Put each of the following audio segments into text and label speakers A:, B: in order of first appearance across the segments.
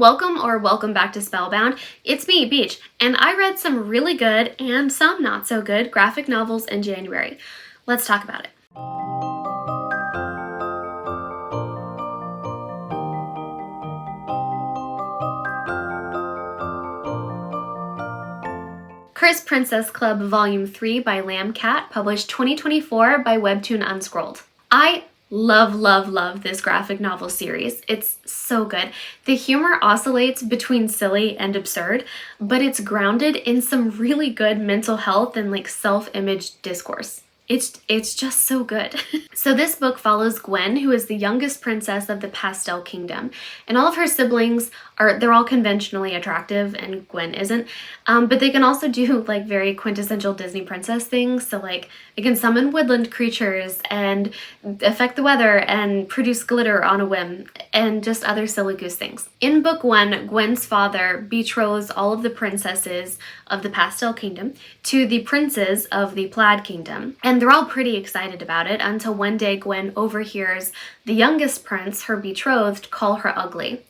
A: Welcome back to Spellbound. It's me, BEEJ, and I read some really good and some not so good graphic novels in January. Let's talk about it. Cursed Princess Club Volume 3 by Lamb Cat, published 2024 by Webtoon Unscrolled. I love this graphic novel series. It's so good. The humor oscillates between silly and absurd, but it's grounded in some really good mental health and self-image discourse. It's just so good. So this book follows Gwen, who is the youngest princess of the Pastel Kingdom, and all of her siblings they're all conventionally attractive and Gwen isn't, but they can also do very quintessential Disney princess things. So they can summon woodland creatures and affect the weather and produce glitter on a whim and just other silly goose things. In book 1, Gwen's father betroths all of the princesses of the Pastel Kingdom to the princes of the Plaid Kingdom, and they're all pretty excited about it until one day Gwen overhears the youngest prince, her betrothed, call her ugly.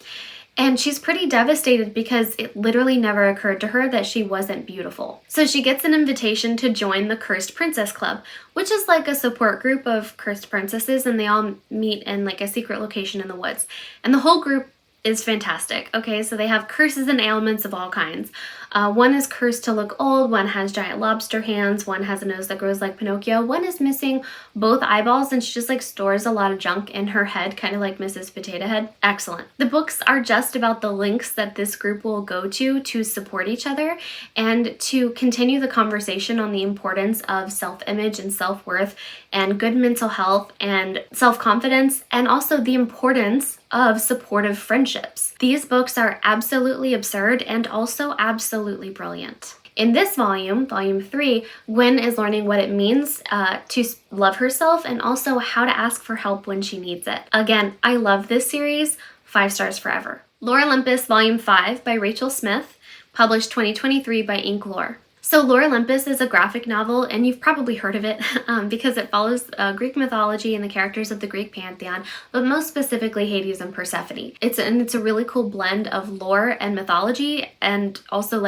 A: And she's pretty devastated because it literally never occurred to her that she wasn't beautiful. So she gets an invitation to join the Cursed Princess Club, which is like a support group of cursed princesses, and they all meet in a secret location in the woods. And the whole group is fantastic. Okay, so they have curses and ailments of all kinds. One is cursed to look old, one has giant lobster hands, one has a nose that grows like Pinocchio, one is missing both eyeballs, and she just stores a lot of junk in her head, kind of like Mrs. Potato Head. Excellent. The books are just about the links that this group will go to support each other and to continue the conversation on the importance of self-image and self-worth and good mental health and self-confidence, and also the importance of supportive friendships. These books are absolutely absurd and also absolutely brilliant. In this volume, volume 3, Gwen is learning what it means to love herself and also how to ask for help when she needs it. Again, I love this series. 5 stars forever. Lore Olympus Volume 5 by Rachel Smith, published 2023 by Inklore. So Lore Olympus is a graphic novel, and you've probably heard of it because it follows Greek mythology and the characters of the Greek pantheon, but most specifically Hades and Persephone. It's a really cool blend of lore and mythology and also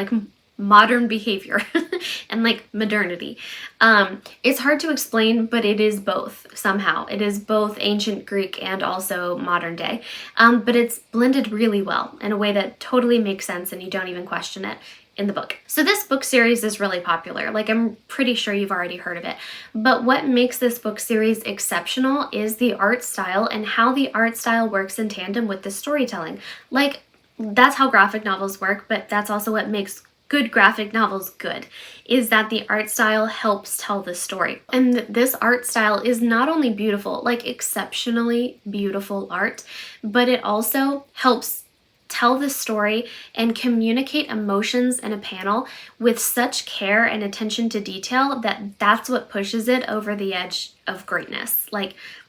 A: modern behavior and modernity. It's hard to explain, but it is both somehow. It is both ancient Greek and also modern day, but it's blended really well in a way that totally makes sense and you don't even question it in the book. So this book series is really popular. I'm pretty sure you've already heard of it. But what makes this book series exceptional is the art style and how the art style works in tandem with the storytelling. That's how graphic novels work, but that's also what makes good graphic novels good, is that the art style helps tell the story. And this art style is not only beautiful, exceptionally beautiful art, but it also helps tell the story and communicate emotions in a panel with such care and attention to detail that's what pushes it over the edge of greatness.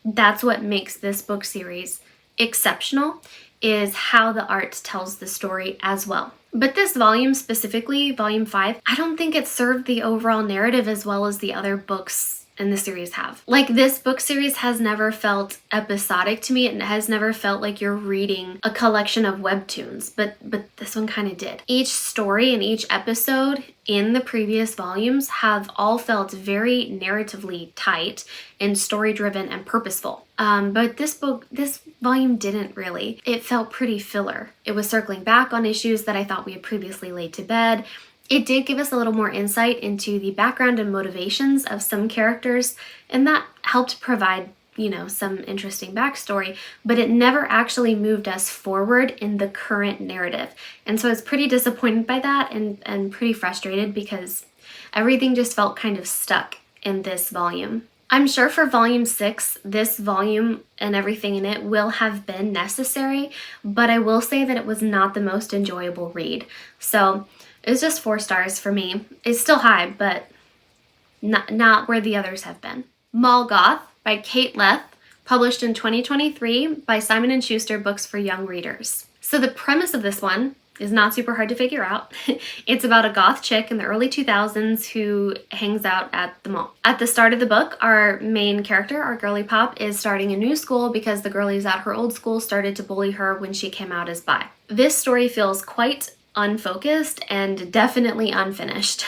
A: That's what makes this book series exceptional, is how the art tells the story as well. But this volume specifically, volume 5, I don't think it served the overall narrative as well as the other books in the series have. This book series has never felt episodic to me. It has never felt like you're reading a collection of webtoons, but this one kind of did. Each story and each episode in the previous volumes have all felt very narratively tight and story-driven and purposeful. But this volume didn't really. It felt pretty filler. It was circling back on issues that I thought we had previously laid to bed. It did give us a little more insight into the background and motivations of some characters, and that helped provide, some interesting backstory, but it never actually moved us forward in the current narrative. And so I was pretty disappointed by that and pretty frustrated because everything just felt kind of stuck in this volume. I'm sure for volume 6, this volume and everything in it will have been necessary, but I will say that it was not the most enjoyable read. So it's just 4 stars for me. It's still high, but not where the others have been. Mall Goth by Kate Leth, published in 2023 by Simon & Schuster Books for Young Readers. So the premise of this one is not super hard to figure out. It's about a goth chick in the early 2000s who hangs out at the mall. At the start of the book, our main character, our girly pop, is starting a new school because the girlies at her old school started to bully her when she came out as bi. This story feels quite unfocused and definitely unfinished.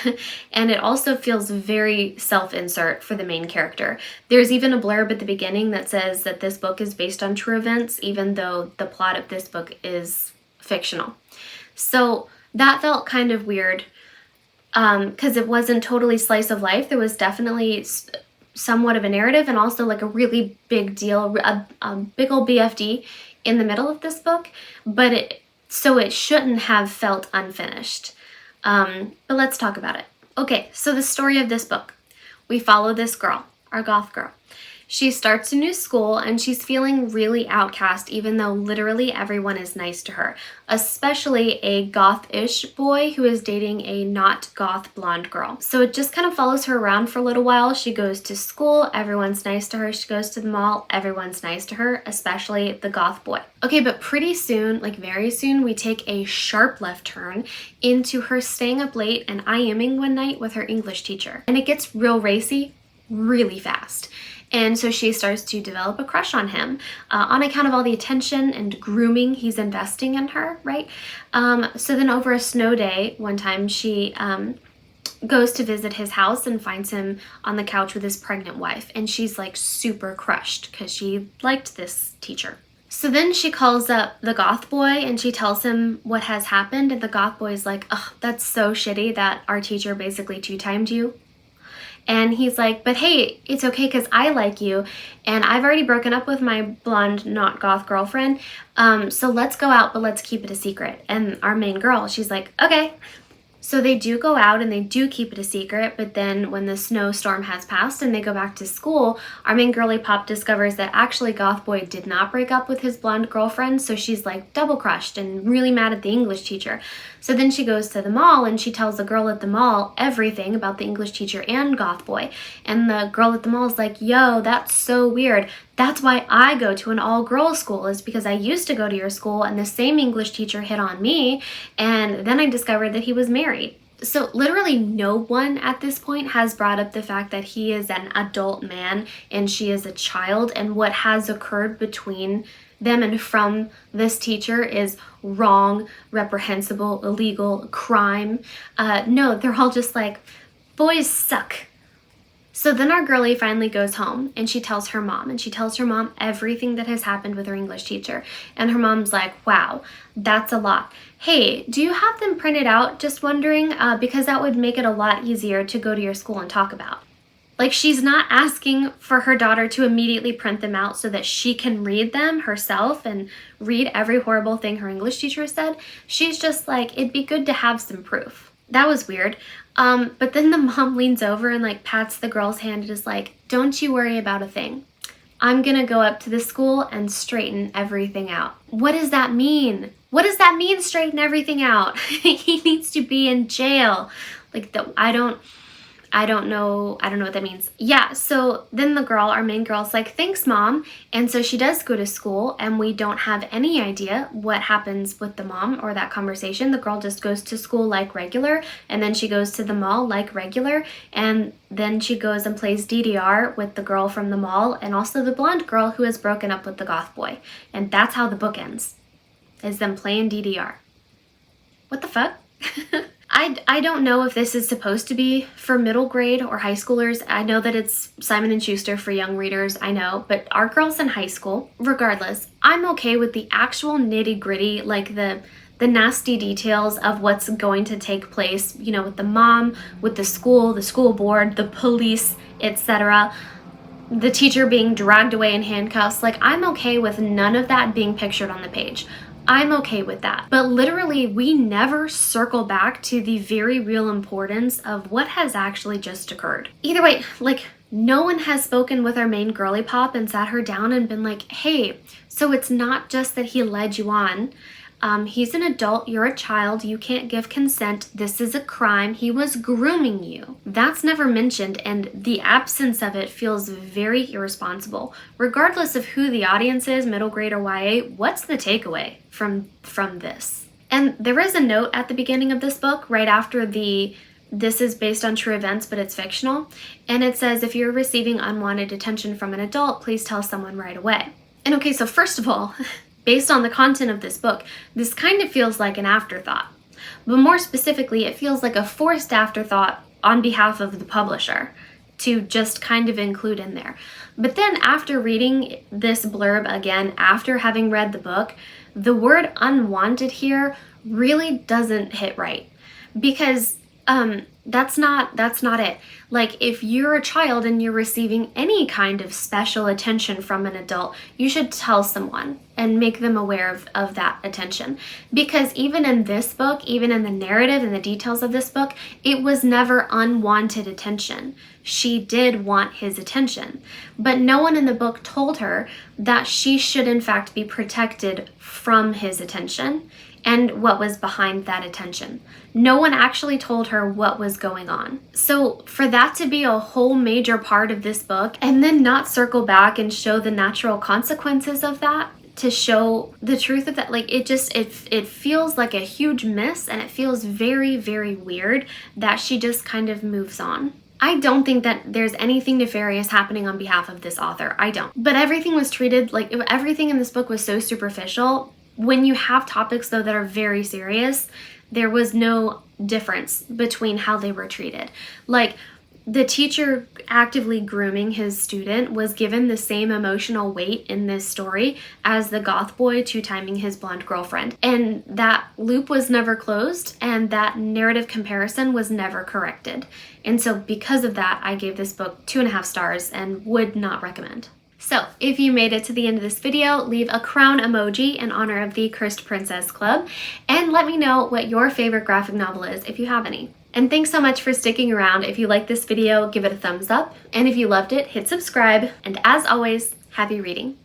A: And it also feels very self-insert for the main character. There's even a blurb at the beginning that says that this book is based on true events, even though the plot of this book is fictional. So that felt kind of weird because it wasn't totally slice of life. There was definitely somewhat of a narrative and also like a really big deal, a big old BFD in the middle of this book, but it shouldn't have felt unfinished. But let's talk about it. Okay, so the story of this book. We follow this girl, our goth girl. She starts a new school and she's feeling really outcast even though literally everyone is nice to her, especially a goth-ish boy who is dating a not goth blonde girl. So it just kind of follows her around for a little while. She goes to school, everyone's nice to her. She goes to the mall, everyone's nice to her, especially the goth boy. Okay, but pretty soon, like very soon, we take a sharp left turn into her staying up late and IMing one night with her English teacher. And it gets real racy really fast. And so she starts to develop a crush on him on account of all the attention and grooming he's investing in her, right? So then over a snow day, one time she goes to visit his house and finds him on the couch with his pregnant wife. And she's like super crushed because she liked this teacher. So then she calls up the goth boy and she tells him what has happened. And the goth boy is like, oh, that's so shitty that our teacher basically two-timed you. And he's like, but hey, it's okay because I like you and I've already broken up with my blonde, not goth girlfriend. So let's go out, but let's keep it a secret. And our main girl, she's like, okay. So they do go out and they do keep it a secret, but then when the snowstorm has passed and they go back to school, our main girly pop discovers that actually Goth Boy did not break up with his blonde girlfriend, so she's like double crushed and really mad at the English teacher. So then she goes to the mall and she tells the girl at the mall everything about the English teacher and Goth Boy. And the girl at the mall is like, yo, that's so weird. That's why I go to an all-girls school, is because I used to go to your school and the same English teacher hit on me, and then I discovered that he was married. So literally no one at this point has brought up the fact that he is an adult man and she is a child, and what has occurred between them and from this teacher is wrong, reprehensible, illegal, crime. No, they're all just like, boys suck. So then our girlie finally goes home and she tells her mom, and she tells her mom everything that has happened with her English teacher. And her mom's like, wow, that's a lot. Hey, do you have them printed out? Just wondering, because that would make it a lot easier to go to your school and talk about. Like, she's not asking for her daughter to immediately print them out so that she can read them herself and read every horrible thing her English teacher said. She's just like, it'd be good to have some proof. That was weird. But then the mom leans over and like pats the girl's hand and is like, don't you worry about a thing. I'm gonna go up to the school and straighten everything out. What does that mean? What does that mean, straighten everything out? He needs to be in jail. Like, I don't know what that means. Yeah, so then the girl, our main girl's like, thanks, Mom. And so she does go to school and we don't have any idea what happens with the mom or that conversation. The girl just goes to school like regular, and then she goes to the mall like regular, and then she goes and plays DDR with the girl from the mall and also the blonde girl who has broken up with the goth boy. And that's how the book ends, is them playing DDR. What the fuck? I don't know if this is supposed to be for middle grade or high schoolers. I know that it's Simon & Schuster for young readers, I know, but our girls in high school, regardless, I'm okay with the actual nitty-gritty, like the nasty details of what's going to take place, you know, with the mom, with the school board, the police, etc., the teacher being dragged away in handcuffs. Like, I'm okay with none of that being pictured on the page. I'm okay with that. But literally, we never circle back to the very real importance of what has actually just occurred. Either way, like, no one has spoken with our main girly pop and sat her down and been like, hey, so it's not just that he led you on. He's an adult, you're a child, you can't give consent, this is a crime, he was grooming you. That's never mentioned, and the absence of it feels very irresponsible. Regardless of who the audience is, middle grade or YA, what's the takeaway from this? And there is a note at the beginning of this book, right after this is based on true events, but it's fictional, and it says, if you're receiving unwanted attention from an adult, please tell someone right away. And okay, so first of all, based on the content of this book, this kind of feels like an afterthought. But more specifically, it feels like a forced afterthought on behalf of the publisher to just kind of include in there. But then after reading this blurb again, after having read the book, the word unwanted here really doesn't hit right, because that's not it. Like, if you're a child and you're receiving any kind of special attention from an adult, you should tell someone and make them aware of that attention. Because even in this book, even in the narrative and the details of this book, it was never unwanted attention. She did want his attention, but no one in the book told her that she should in fact be protected from his attention and what was behind that attention. No one actually told her what was going on. So for that to be a whole major part of this book and then not circle back and show the natural consequences of that, to show the truth of that, like, it feels like a huge miss, and it feels very, very weird that she just kind of moves on. I don't think that there's anything nefarious happening on behalf of this author. I don't. But everything was treated like, everything in this book was so superficial. When you have topics, though, that are very serious, there was no difference between how they were treated. Like, the teacher actively grooming his student was given the same emotional weight in this story as the goth boy two-timing his blonde girlfriend. And that loop was never closed, and that narrative comparison was never corrected. And so because of that, I gave this book 2.5 stars and would not recommend. So if you made it to the end of this video, leave a crown emoji in honor of the Cursed Princess Club, and let me know what your favorite graphic novel is if you have any. And thanks so much for sticking around. If you liked this video, give it a thumbs up, and if you loved it, hit subscribe, and as always, happy reading.